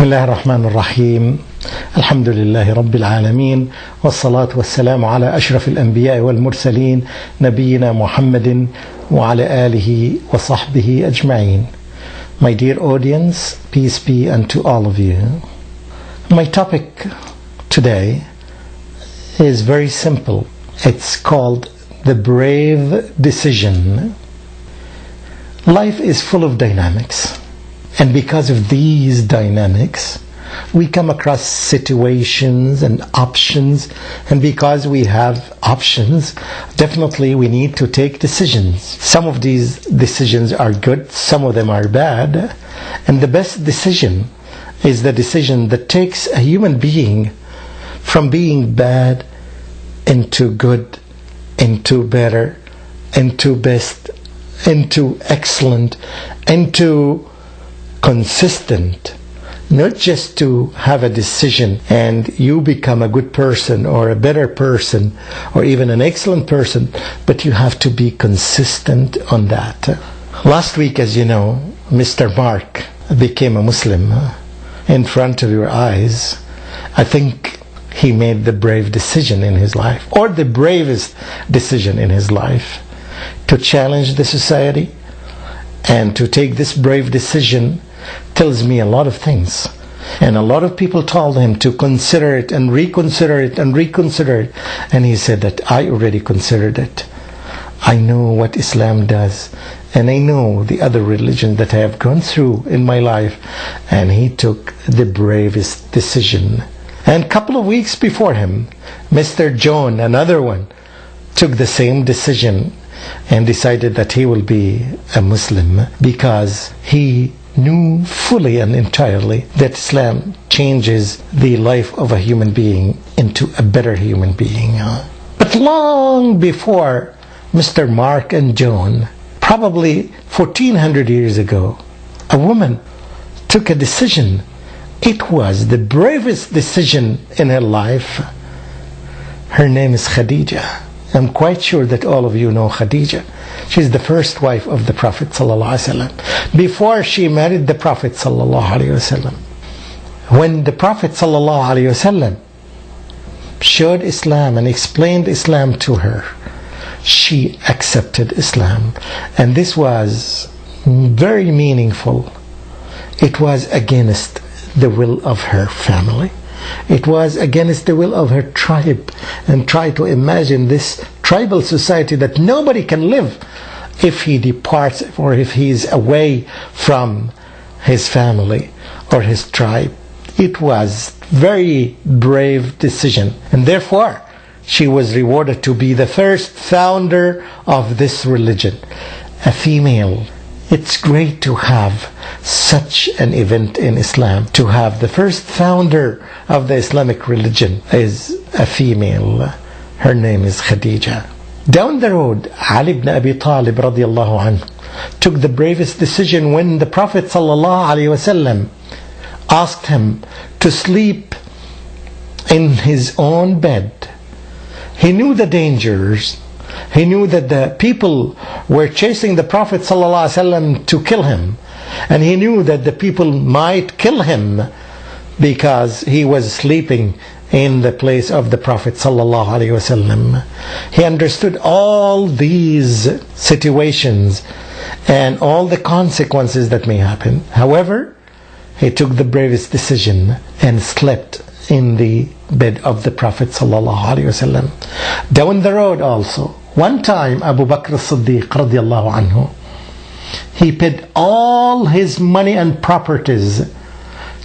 الله الرحمن الرحيم. الحمد لله رب العالمين، والصلاة والسلام على أشرف الأنبياء والمرسلين نبينا محمد وعلى آله وصحبه أجمعين. My dear audience, peace be unto all of you. My topic today is very simple. It's called the brave decision. Life is full of dynamics. And because of these dynamics, we come across situations and options. And because we have options, definitely we need to take decisions. Some of these decisions are good, some of them are bad. And the best decision is the decision that takes a human being from being bad into good, into better, into best, into excellent, into consistent. Not just to have a decision and you become a good person or a better person or even an excellent person, but you have to be consistent on that. Last week, as you know, Mr. Mark became a Muslim in front of your eyes. I think he made the brave decision in his life, or the bravest decision in his life, to challenge the society. And to take this brave decision tells me a lot of things. And a lot of people told him to consider it and reconsider it and reconsider it. And he said that I already considered it. I know what Islam does. And I know the other religions that I have gone through in my life. And he took the bravest decision. And a couple of weeks before him, Mr. John, another one, took the same decision and decided that he will be a Muslim because he knew fully and entirely that Islam changes the life of a human being into a better human being. But long before Mr. Mark and John, probably 1400 years ago, a woman took a decision. It was the bravest decision in her life. Her name is Khadija. I'm quite sure that all of you know Khadija. She's the first wife of the Prophet ﷺ. Before she married the Prophet ﷺ, when the Prophet ﷺ showed Islam and explained Islam to her, she accepted Islam. And this was very meaningful. It was against the will of her family. It was against the will of her tribe. And try to imagine this tribal society that nobody can live if he departs or if he is away from his family or his tribe. It was very brave decision. And therefore, she was rewarded to be the first founder of this religion, a female. It's great to have such an event in Islam. To have the first founder of the Islamic religion is a female. Her name is Khadija. Down the road, Ali ibn Abi Talib radiallahu anhu took the bravest decision when the Prophet sallallahu alaihi wasallam asked him to sleep in his own bed. He knew the dangers. He knew that the people were chasing the Prophet ﷺ to kill him. And he knew that the people might kill him because he was sleeping in the place of the Prophet ﷺ. He understood all these situations and all the consequences that may happen. However, he took the bravest decision and slept in the bed of the Prophet ﷺ. Down the road also, one time Abu Bakr as-Siddiq radiallahu anhu, he paid all his money and properties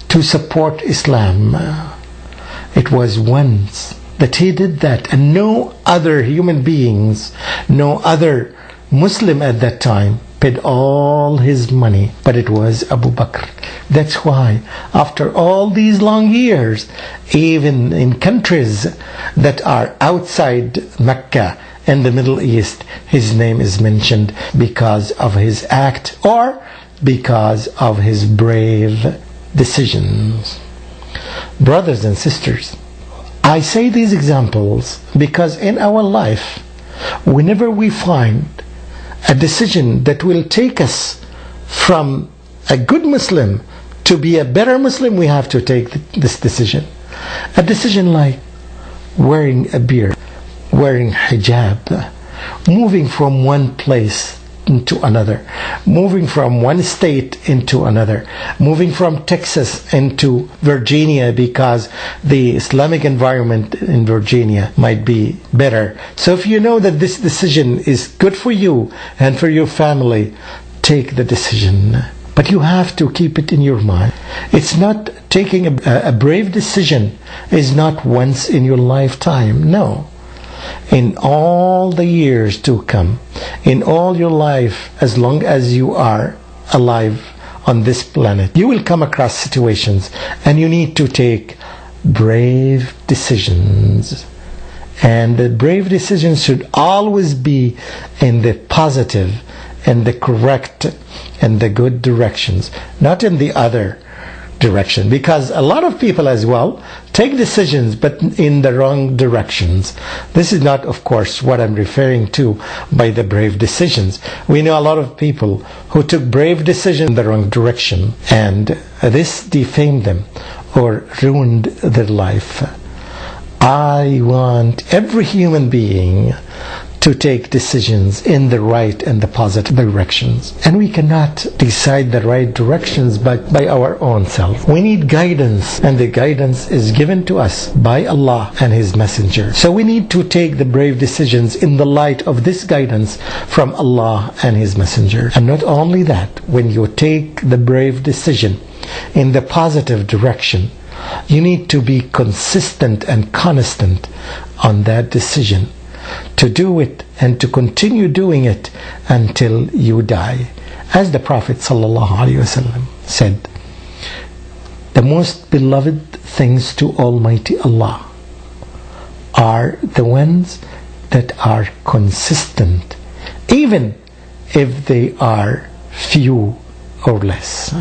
to support Islam. It was once that he did that, and no other human beings, no other Muslim at that time paid all his money, but it was Abu Bakr. That's why after all these long years, even in countries that are outside Mecca in the Middle East, his name is mentioned because of his act or because of his brave decisions. Brothers and sisters, I say these examples because in our life, whenever we find a decision that will take us from a good Muslim to be a better Muslim, we have to take this decision. A decision like wearing a beard, wearing hijab, moving from one place into another, moving from one state into another, moving from Texas into Virginia because the Islamic environment in Virginia might be better. So if you know that this decision is good for you and for your family, take the decision. But you have to keep it in your mind. It's not taking a brave decision is not once in your lifetime. No. In all the years to come, in all your life, as long as you are alive on this planet, you will come across situations and you need to take brave decisions. And the brave decisions should always be in the positive and the correct and the good directions, not in the other direction, because a lot of people as well take decisions but in the wrong directions. This is not, of course, what I'm referring to by the brave decisions. We know a lot of people who took brave decisions in the wrong direction, and this defamed them or ruined their life. I want every human being to take decisions in the right and the positive directions. And we cannot decide the right directions by our own self. We need guidance, and the guidance is given to us by Allah and His Messenger. So we need to take the brave decisions in the light of this guidance from Allah and His Messenger. And not only that, when you take the brave decision in the positive direction, you need to be consistent and constant on that decision, to do it and to continue doing it until you die. As the Prophet ﷺ said, the most beloved things to Almighty Allah are the ones that are consistent, even if they are few or less.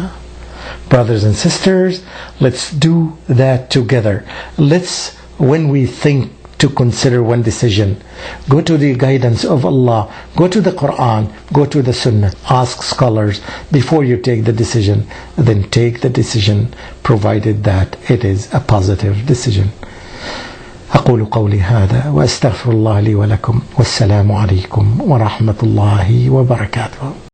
Brothers and sisters, let's do that together. Let's, when we think to consider one decision, go to the guidance of Allah, go to the Quran, go to the Sunnah, ask scholars before you take the decision, then take the decision, provided that it is a positive decision. أقول قولي هذا وأستغفر الله لي ولكم والسلام عليكم ورحمة الله وبركاته.